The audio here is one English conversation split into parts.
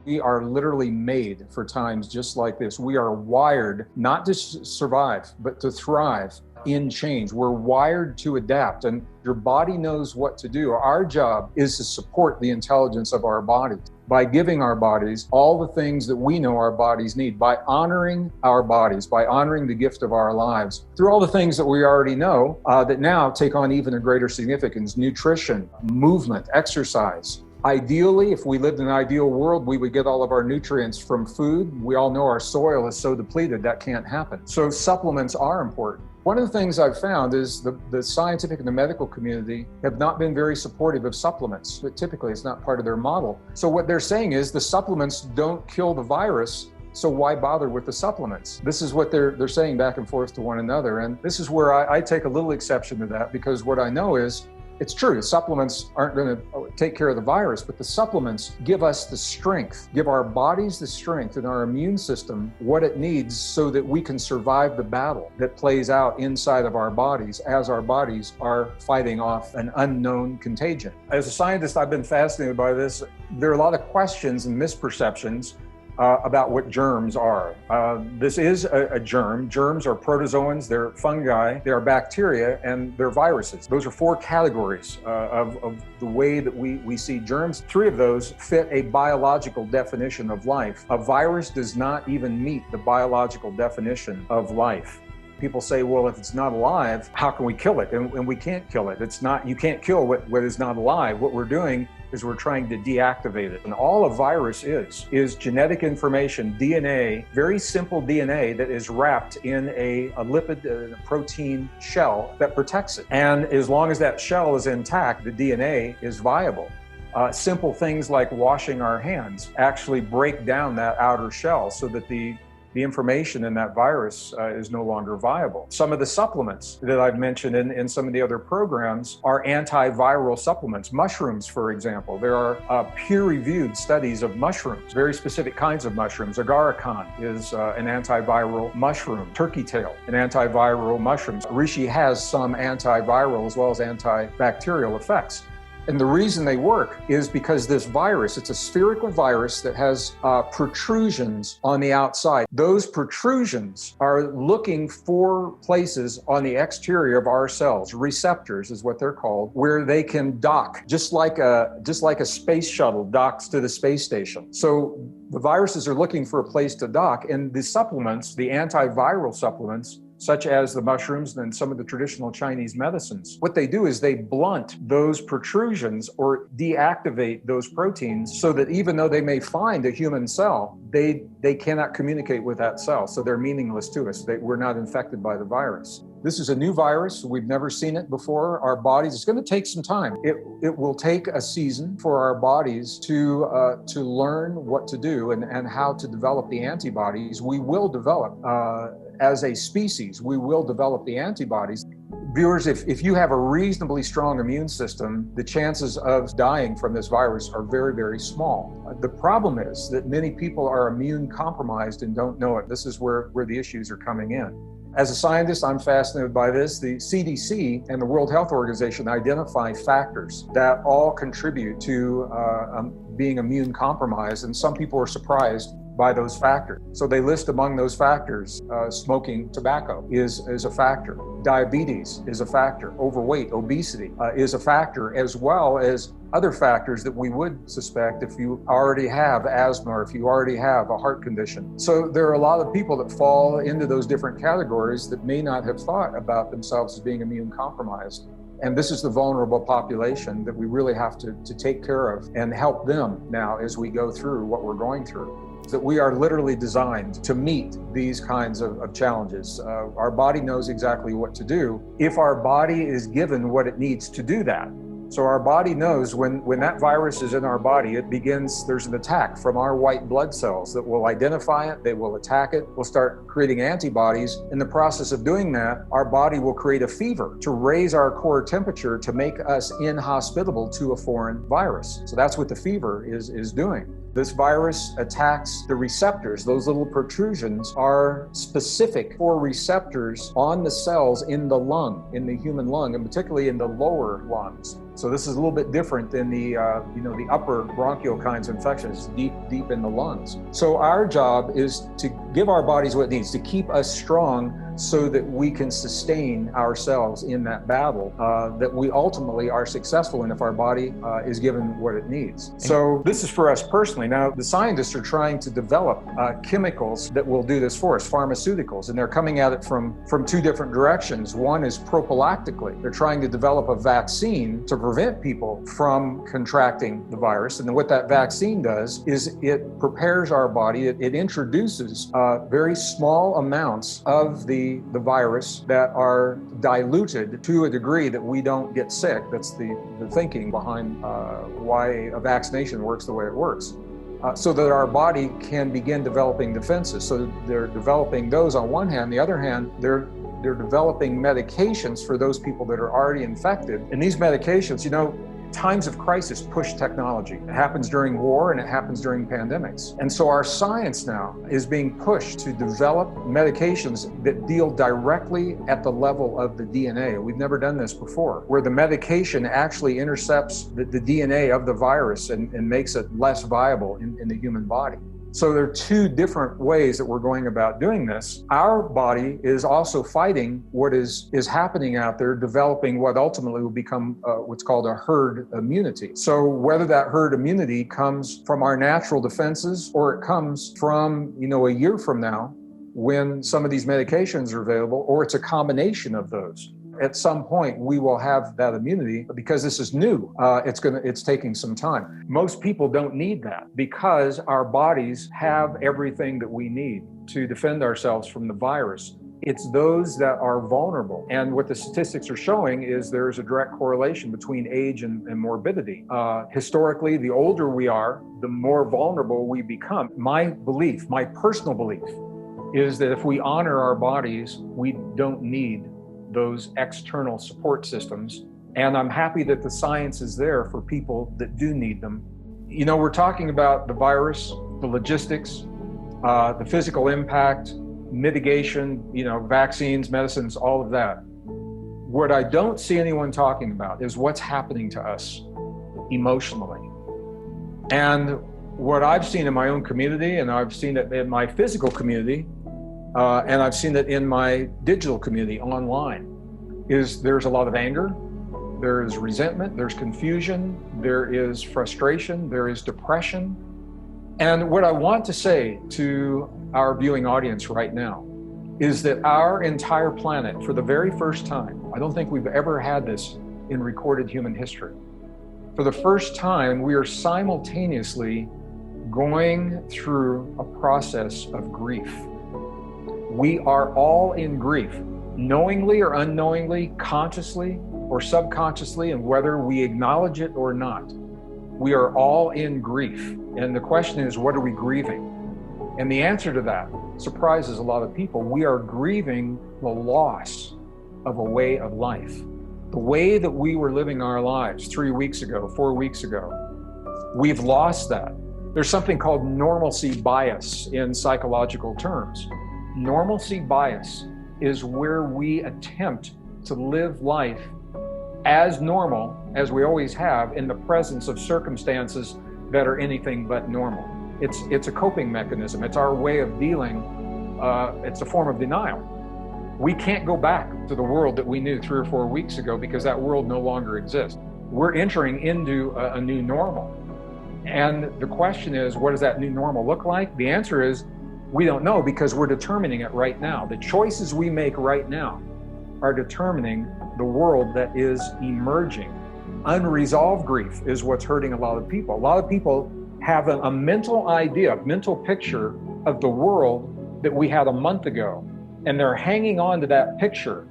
We are literally made for times just like this. We are wired not to survive, but to thrive in change. We're wired to adapt, and your body knows what to do. Our job is to support the intelligence of our bodies by giving our bodies all the things that we know our bodies need, by honoring our bodies, by honoring the gift of our lives through all the things that we already know that now take on even a greater significance: nutrition, movement, exercise. Ideally, if we lived in an ideal world, we would get all of our nutrients from food. We all know our soil is so depleted that can't happen. So supplements are important. One of the things I've found is the scientific and the medical community have not been very supportive of supplements, but typically it's not part of their model. So what they're saying is the supplements don't kill the virus, so why bother with the supplements? This is what they're saying back and forth to one another. And this is where I take a little exception to that, because what I know is it's true, supplements aren't going to take care of the virus, but the supplements give us the strength, give our bodies the strength and our immune system what it needs so that we can survive the battle that plays out inside of our bodies as our bodies are fighting off an unknown contagion. As a scientist, I've been fascinated by this. There are a lot of questions and misperceptions about what germs are. This is a germ. Germs are protozoans, they're fungi, they are bacteria, and they're viruses. Those are four categories of the way that we see germs. Three of those fit a biological definition of life. A virus does not even meet the biological definition of life. People say, well, if it's not alive, how can we kill it? And we can't kill it. You can't kill what is not alive. What we're doing is we're trying to deactivate it. And all a virus is genetic information, DNA, very simple DNA that is wrapped in a lipid, a protein shell that protects it. And as long as that shell is intact, the DNA is viable. Simple things like washing our hands actually break down that outer shell so that the information in that virus is no longer viable. Some of the supplements that I've mentioned in some of the other programs are antiviral supplements. Mushrooms, for example. There are peer-reviewed studies of mushrooms, very specific kinds of mushrooms. AGARIKON is an antiviral mushroom. Turkey tail, an antiviral mushroom. Reishi has some antiviral as well as antibacterial effects. And the reason they work is because this virus, it's a spherical virus that has protrusions on the outside. Those protrusions are looking for places on the exterior of our cells. Receptors is what they're called, where they can dock, just like a space shuttle docks to the space station. So the viruses are looking for a place to dock, and the supplements, the antiviral supplements, such as the mushrooms and some of the traditional Chinese medicines. What they do is they blunt those protrusions or deactivate those proteins so that even though they may find a human cell, they cannot communicate with that cell. So they're meaningless to us. We're not infected by the virus. This is a new virus. We've never seen it before. Our bodies, it's going to take some time. It will take a season for our bodies to learn what to do and how to develop the antibodies. We will develop, as a species, we will develop the antibodies. Viewers, if you have a reasonably strong immune system, the chances of dying from this virus are very, very small. The problem is that many people are immune compromised and don't know it. This is where the issues are coming in. As a scientist, I'm fascinated by this. The CDC and the World Health Organization identify factors that all contribute to being immune compromised, and some people are surprised by those factors. So they list among those factors, smoking tobacco is a factor. Diabetes is a factor. Overweight, obesity is a factor, as well as other factors that we would suspect if you already have asthma or if you already have a heart condition. So there are a lot of people that fall into those different categories that may not have thought about themselves as being immune compromised. And this is the vulnerable population that we really have to take care of and help them now as we go through what we're going through. That we are literally designed to meet these kinds of challenges. Our body knows exactly what to do if our body is given what it needs to do that. So our body knows when that virus is in our body, there's an attack from our white blood cells that will identify it, they will attack it, we'll start creating antibodies. In the process of doing that, our body will create a fever to raise our core temperature to make us inhospitable to a foreign virus. So that's what the fever is doing. This virus attacks the receptors. Those little protrusions are specific for receptors on the cells in the lung, in the human lung, and particularly in the lower lungs. So this is a little bit different than the, the upper bronchial kinds of infections, deep in the lungs. So our job is to give our bodies what it needs to keep us strong so that we can sustain ourselves in that battle that we ultimately are successful in if our body is given what it needs. So this is for us personally. Now, the scientists are trying to develop chemicals that will do this for us, pharmaceuticals, and they're coming at it from two different directions. One is prophylactically. They're trying to develop a vaccine to prevent people from contracting the virus. And what that vaccine does is it prepares our body, it introduces very small amounts of the virus that are diluted to a degree that we don't get sick. That's the thinking behind why a vaccination works the way it works. So that our body can begin developing defenses. So they're developing those on one hand. The other hand, they're developing medications for those people that are already infected. And these medications, times of crisis push technology. It happens during war and it happens during pandemics. And so our science now is being pushed to develop medications that deal directly at the level of the DNA. We've never done this before, where the medication actually intercepts the DNA of the virus and makes it less viable in the human body. So there are two different ways that we're going about doing this. Our body is also fighting what is happening out there, developing what ultimately will become what's called a herd immunity. So whether that herd immunity comes from our natural defenses or it comes from, a year from now when some of these medications are available, or it's a combination of those. At some point, we will have that immunity because this is new. It's taking some time. Most people don't need that because our bodies have everything that we need to defend ourselves from the virus. It's those that are vulnerable. And what the statistics are showing is there's a direct correlation between age and morbidity. Historically, the older we are, the more vulnerable we become. My personal belief, is that if we honor our bodies, we don't need those external support systems. And I'm happy that the science is there for people that do need them. We're talking about the virus, the logistics, the physical impact, mitigation, vaccines, medicines, all of that. What I don't see anyone talking about is what's happening to us emotionally. And what I've seen in my own community, and I've seen it in my physical community, and I've seen it in my digital community online, is there's a lot of anger, there's resentment, there's confusion, there is frustration, there is depression. And what I want to say to our viewing audience right now is that our entire planet, for the very first time, I don't think we've ever had this in recorded human history. For the first time, we are simultaneously going through a process of grief. We are all in grief, knowingly or unknowingly, consciously or subconsciously, and whether we acknowledge it or not. We are all in grief. And the question is, what are we grieving? And the answer to that surprises a lot of people. We are grieving the loss of a way of life. The way that we were living our lives 3 weeks ago, 4 weeks ago, we've lost that. There's something called normalcy bias in psychological terms. Normalcy bias is where we attempt to live life as normal as we always have in the presence of circumstances that are anything but normal. It's a coping mechanism. It's our way of dealing. It's a form of denial. We can't go back to the world that we knew 3 or 4 weeks ago because that world no longer exists. We're entering into a new normal. And the question is, what does that new normal look like? The answer is, we don't know because we're determining it right now. The choices we make right now are determining the world that is emerging. Unresolved grief is what's hurting a lot of people. A lot of people have a mental idea, a mental picture of the world that we had a month ago, and they're hanging on to that picture.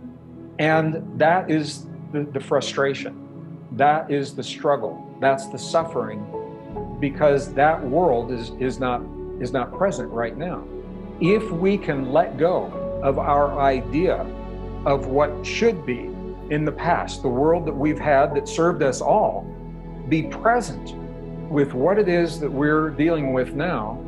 And that is the frustration. That is the struggle. That's the suffering, because that world is not present right now. If we can let go of our idea of what should be in the past, the world that we've had that served us all, be present with what it is that we're dealing with now,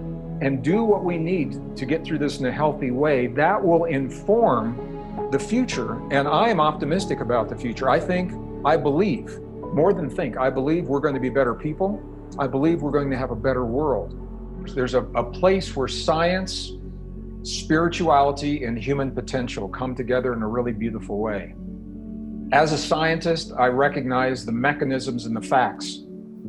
and do what we need to get through this in a healthy way, that will inform the future. And I am optimistic about the future. I believe more than think. I believe we're going to be better people. I believe we're going to have a better world. There's a place where science, spirituality, and human potential come together in a really beautiful way. As a scientist, I recognize the mechanisms and the facts,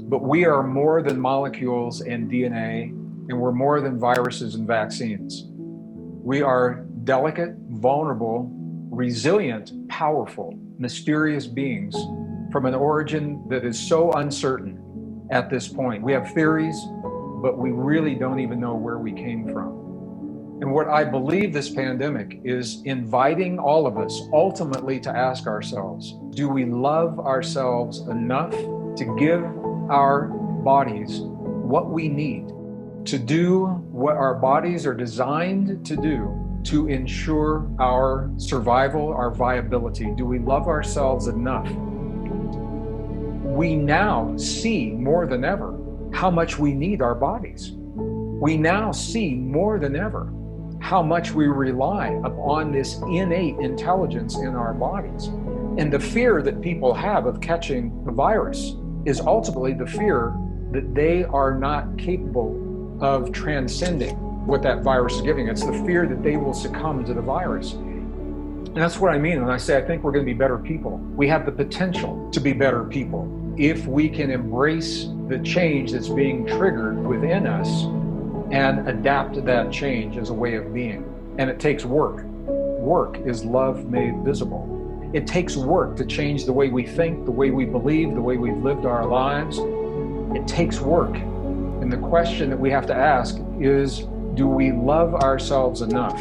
but we are more than molecules and DNA, and we're more than viruses and vaccines. We are delicate, vulnerable, resilient, powerful, mysterious beings from an origin that is so uncertain at this point. We have theories, but we really don't even know where we came from. And what I believe this pandemic is inviting all of us ultimately to ask ourselves, do we love ourselves enough to give our bodies what we need to do what our bodies are designed to do to ensure our survival, our viability? Do we love ourselves enough? We now see more than ever how much we need our bodies. We now see more than ever how much we rely upon this innate intelligence in our bodies. And the fear that people have of catching the virus is ultimately the fear that they are not capable of transcending what that virus is giving. It's the fear that they will succumb to the virus. And that's what I mean when I say I think we're going to be better people. We have the potential to be better people if we can embrace the change that's being triggered within us and adapt to that change as a way of being. And it takes work. Work is love made visible. It takes work to change the way we think, the way we believe, the way we've lived our lives. It takes work. And the question that we have to ask is, do we love ourselves enough